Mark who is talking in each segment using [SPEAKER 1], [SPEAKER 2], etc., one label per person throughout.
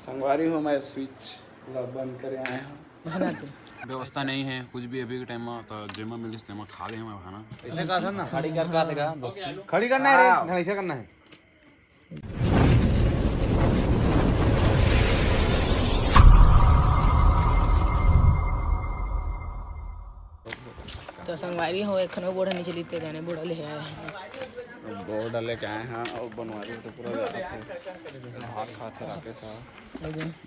[SPEAKER 1] संगवारी हूँ मैं स्विच बंद करे आए हूँ।
[SPEAKER 2] व्यवस्था नहीं है कुछ भी अभी के टाइम में तो जेमा मिलिस तेमा खा ले हम खाना
[SPEAKER 3] ऐसे कहा था ना
[SPEAKER 4] खड़ी कर का देगा
[SPEAKER 3] खड़ी करना है रे ऐसे करना है।
[SPEAKER 5] तो संगवारी हो एखनो बोड़ा नीचे लीते गाने बोड़ा ले आए हैं।
[SPEAKER 1] बोर्ड लेके आए हैं और बनवारी तो पूरा हाथ खाते रहते साहब।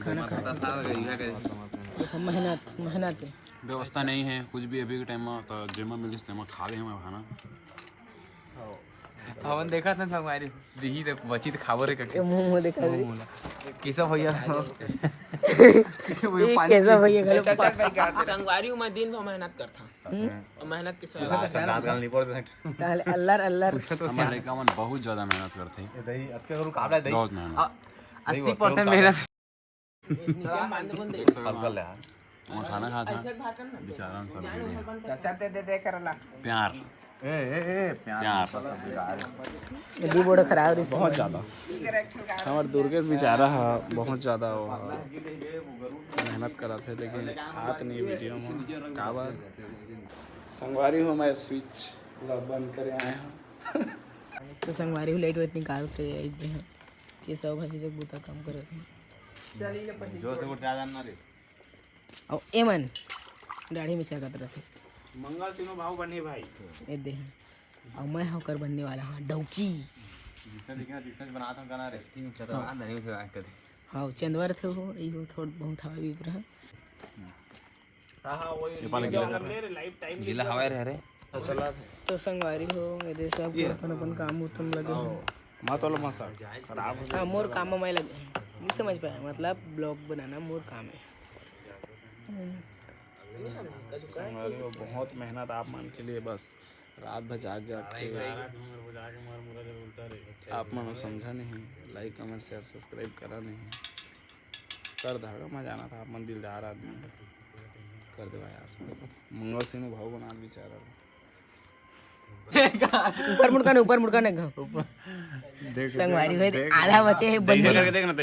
[SPEAKER 5] खाना खा मेहनत मेहनत
[SPEAKER 2] व्यवस्था नहीं है कुछ भी अभी के टाइम में तो जेमा मिलिस तेमा खा ले हम खाना
[SPEAKER 4] हवन देखा था संगवारी दिही तो बची तो खाबो रे
[SPEAKER 5] के मुंह देखा रे
[SPEAKER 4] किसा भैया
[SPEAKER 5] कैसा भैया घर संगवारी में दिन भर मेहनत करता मेहनत के साथ अल्लाह अल्लाह
[SPEAKER 2] हमारे लड़का मन बहुत ज्यादा मेहनत करते हैं बहुत मेहनत
[SPEAKER 4] 80% मेहनत
[SPEAKER 2] और खाना खाता बेचारा सब प्यार प्यार
[SPEAKER 5] दी बोड़ा खराब रही
[SPEAKER 1] बहुत ज़्यादा हमारे दुर्गेश बेचारा है बहुत ज़्यादा मेहनत करा थे लेकिन हाथ नहीं वीडियो में का बात। संगवारी हूँ मैं स्विच बंद करे आए हूँ।
[SPEAKER 5] तो संगवारी को लाइट वाइट निकालते हैं कि सब भाई जब बूता काम करे
[SPEAKER 3] जो से उठ जाना रे
[SPEAKER 5] और एमन दाढ़ी में क्या करते रहते
[SPEAKER 1] मंगल सिंह भाव बने भाई
[SPEAKER 5] ये दे और मैं होकर बनने वाला हाँ डौकी
[SPEAKER 3] बनाता हूँ गाना रे नहीं से
[SPEAKER 5] हाँ चंदवार थे वो ये थोड़ा बहुत हवा भी रहा
[SPEAKER 4] गीला हवा रह रे
[SPEAKER 1] चला
[SPEAKER 5] तो संगवारी हो मेरे सब अपन अपन काम उत्तम लगे हो
[SPEAKER 1] मत वाला मसा खराब
[SPEAKER 5] हाँ मोर काम में मैं लगे नहीं समझ पाया मतलब ब्लॉग बनाना मोर काम है।
[SPEAKER 1] बहुत मेहनत आप मान के लिए बस रात भर जाग के आप मन समझा नहीं लाइक कमेंट शेयर सब्सक्राइब करा नहीं कर धागा मजा आना था आप मन दिलदार आदमी कर दे यार मंगल सिंह भाव बना बेचारा
[SPEAKER 5] ऊपर मुड़का ने संगवारी हुए आधा बचे है बंद
[SPEAKER 2] करके देखना तो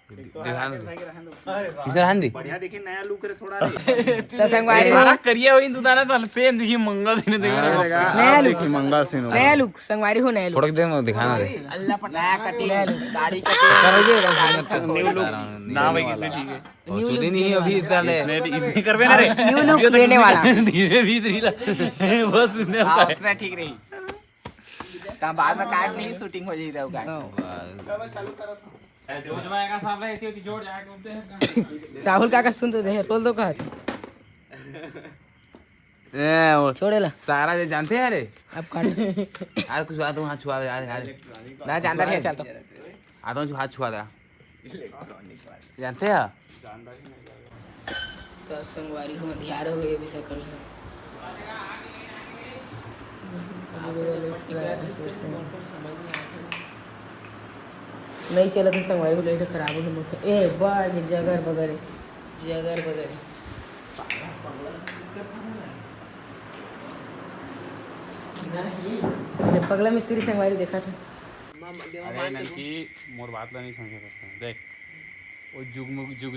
[SPEAKER 4] इधर हांदी
[SPEAKER 1] बढ़िया देखिए नया लुक रे थोड़ा रे
[SPEAKER 5] तो संगवारी
[SPEAKER 4] सारा करिया हुई तू दाना तो सेम देखिए मंगल सिंह
[SPEAKER 5] नया लुक
[SPEAKER 1] मंगल सिंह
[SPEAKER 5] नया लुक संगवारी हो नया लुक
[SPEAKER 4] थोड़ा देर में दिखाना रे
[SPEAKER 5] अल्लाह पटा कटी दाढ़ी
[SPEAKER 2] ना भाई किसने ठीक है
[SPEAKER 4] चुदी नहीं अभी डाले
[SPEAKER 2] इसने करवे ना रे
[SPEAKER 5] न्यू लुक लेने वाला
[SPEAKER 2] धीरे धीरे बस उसने
[SPEAKER 4] उसने ठीक रही का बाद में काट नहीं शूटिंग हो जाई रहा
[SPEAKER 5] राहुल काका सुन तो दे बोल दो कहा छोड़ेला
[SPEAKER 4] सारा जो जानते हैं अरे
[SPEAKER 5] अब काट
[SPEAKER 4] यार कुछ बात हाथ छुआ दे यार
[SPEAKER 5] ना जानता है चल तो
[SPEAKER 4] आता हूँ हाथ छुआ दे जानते हैं
[SPEAKER 5] तो संगवारी हो ध्यान हो गए विषय कर नहीं चला तो संगवारी को लेकर खराब हो गया ए बार के जगर बगर जब पगला मिस्त्री संगवारी देखा था
[SPEAKER 2] अरे ननकी मोर बात ला नहीं समझे कसम देख वो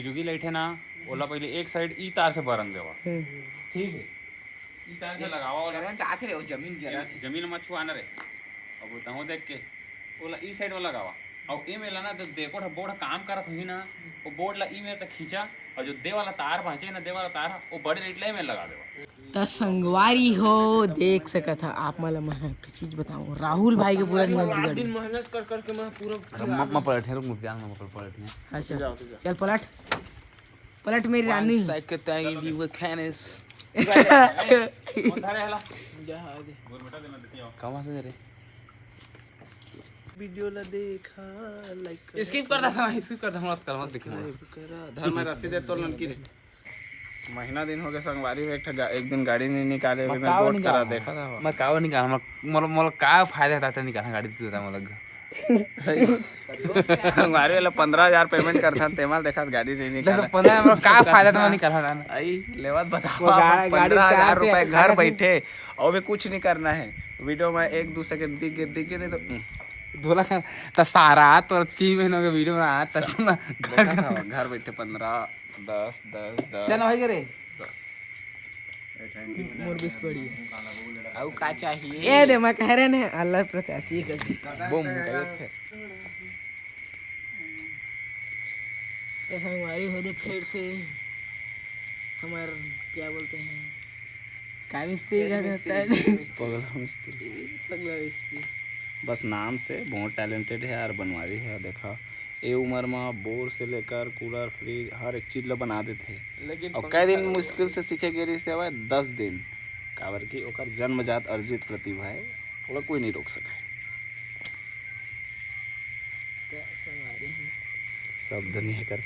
[SPEAKER 2] जुगी लाइट है ना ओला पहले एक साइड ई तार से बरन देवा ठीक है ई तार से लगावा और
[SPEAKER 4] करंट आथे रे वो
[SPEAKER 2] जमीन मत छुआना रे अब बताऊं देख के ओला ई साइड में लगावा और ए में लाना तो देखो बोर्ड काम करत हुई ना वो बोर्ड ला ई में तक खींचा और जो दे वाला तार भांचे ना दे वाला तार वो बड़े लाइट ले में लगा देवा
[SPEAKER 5] तो संगवारी हो देख सका था आप मतलब मैं एक चीज बताऊं राहुल भाई के पूरा दिन मेहनत कर करके मैं पूरा
[SPEAKER 4] मैं पलट रुक मुझे जाना मैं पलट
[SPEAKER 5] अच्छा चल पलट मेरी रानी
[SPEAKER 4] साइड के ताई भी वो कैनस कहां से रे
[SPEAKER 1] वीडियो ला देखा लाइक
[SPEAKER 4] स्किप कर दा मत दिखना
[SPEAKER 1] धर्म रस्सी दे तो लड़की रे महीना दिन हो गया संगवारी में एक दिन गाड़ी नहीं निकाले हुए मैं बोर्ड करा देखा था
[SPEAKER 4] मैं काव निकाल मोल का फायदा था निकाल गाड़ी देता मतलब
[SPEAKER 1] संगवारी वाला 15,000 पेमेंट करता तेमाल देखा गाड़ी नहीं निकाला
[SPEAKER 4] 15 का फायदा था निकाल
[SPEAKER 1] आई लेवत बताओ 15,000 रुपए घर बैठे और भी कुछ नहीं करना है वीडियो में 1-2 सेकंड दिख गए तो
[SPEAKER 5] धोला त सारा तो 3 महीनों के वीडियो में आया त ना
[SPEAKER 1] देखा था घर बैठे 15 10 10 10
[SPEAKER 5] चल होई रे
[SPEAKER 1] 10
[SPEAKER 5] मोर बिस पड़ी
[SPEAKER 4] अब का चाहिए
[SPEAKER 5] ए रे मैं कह रहे ने अल्लाह प्रत्याशी कर बम कहे थे तो संगवारी हो दे फिर से हमार क्या बोलते हैं का मिस्त्री का होता है
[SPEAKER 1] पगला मिस्त्री
[SPEAKER 5] पगला मिस्त्री
[SPEAKER 1] बस नाम से बहुत टैलेंटेड है यार बनवारी है देखा ये उम्र में बोर से लेकर कूलर फ्रिज हर एक चीज ला बना देते
[SPEAKER 5] लेकिन
[SPEAKER 1] और कई दिन मुश्किल से सीखे गिरी से हुआ 10 दिन काबर की ओकर जन्मजात अर्जित प्रतिभा है ओला कोई नहीं रोक सका सब दुनिया कर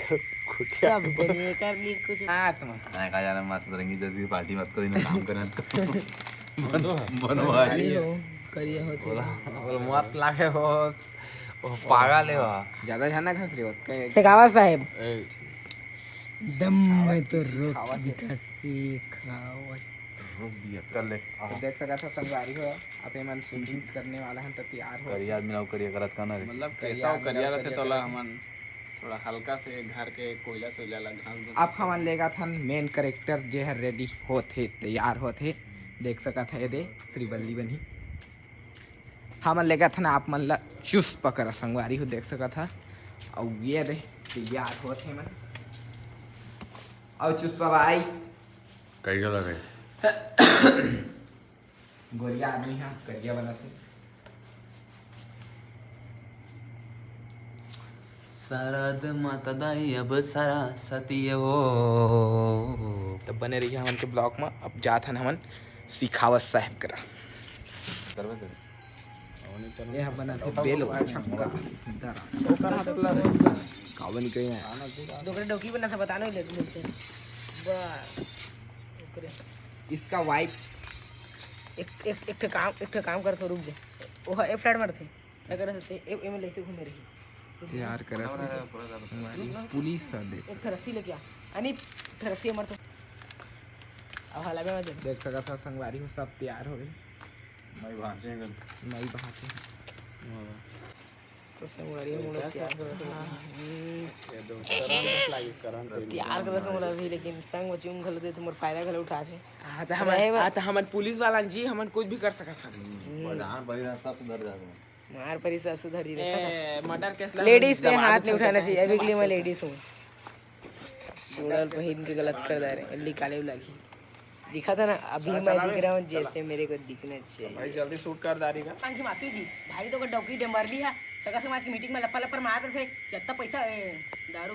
[SPEAKER 5] सब दुनिया कर ली कुछ आत्मा
[SPEAKER 3] मैं कहा यार मस्त रंगी जैसी पार्टी मत करो काम करना बनवारी
[SPEAKER 5] हो करिए होते
[SPEAKER 4] बोल मत लागे हो पागल है ज्यादा जाना घस रही हो
[SPEAKER 5] शेखावत साहब दम में तो रोक दिखा शेखावत
[SPEAKER 3] कर ले
[SPEAKER 4] तो देख सका था संगवारी हो अपने मन शूटिंग करने वाला है तो तैयार हो
[SPEAKER 3] करिया आदमी नाउ करिया करत का ना रे
[SPEAKER 1] मतलब कैसा वो करिया रहते तो ला हमन थोड़ा हल्का से घर के कोयला सोयला ला घास
[SPEAKER 4] अब हमन लेगा था मेन कैरेक्टर जो है रेडी होते तैयार होते देख सका था ये दे श्रीवल्ली बनी हमन लेगा था ना आप मन ला चुस्त पकड़ा संगवारी हो देख सका था और ये दे तैयार होते मन और चुस्त भाई
[SPEAKER 3] कैसा लगे
[SPEAKER 4] गोरिया आदमी है करिया बनाते
[SPEAKER 2] सरद माता दाई अब सारा सती हो
[SPEAKER 4] तो बने रही हमन के ब्लॉग में अब जात हन हमन सिखावत साहब करा ये हम बनाते बेलो छक्का कावन कहीं है
[SPEAKER 5] दोकरे डोकी बना था बताना ही ले मुझसे बस
[SPEAKER 4] इसका वाइफ
[SPEAKER 5] एक काम कर तो रुक जा वो ए फ्लैट मार थे क्या कर सकते ए में लेसे घूमे रही
[SPEAKER 4] तैयार करा हमारी पुलिस दे
[SPEAKER 5] एक रस्सी लेके आ अनि रस्सी मर तो अब हाला में दे
[SPEAKER 4] देख सका था संगवारी हो सब तैयार हो गए
[SPEAKER 3] मैं भांचे
[SPEAKER 4] मई बहा से
[SPEAKER 5] तो संगवारी मुड़ा तैयार कर
[SPEAKER 1] ये दो करण
[SPEAKER 5] तैयार कर मुड़ा भी लेकिन संग बच्ची उंगल दे तुमर फायदा गले उठा थे
[SPEAKER 4] आता हमन पुलिस वाला जी हमन कुछ भी कर सका था
[SPEAKER 3] जहां बड़ी रास्ता सुधर जाता
[SPEAKER 5] मार परी सब सुधर जी
[SPEAKER 4] मर्डर केस
[SPEAKER 5] लेडीज पे हाथ नहीं उठाना चाहिए अभी के लिए मैं लेडीज हूँ चूड़ल पहन के गलत कर दे रहे निकाले लगी दिखा था ना अभी मैं दिख रहा हूँ जैसे मेरे को दिखना चाहिए
[SPEAKER 1] भाई जल्दी शूट कर दारी का
[SPEAKER 5] की माफी जी भाई तो डॉक्यूमेंट मर ली है सगा समाज की मीटिंग में लप्पा लप्पर मार थे जितना पैसा दारू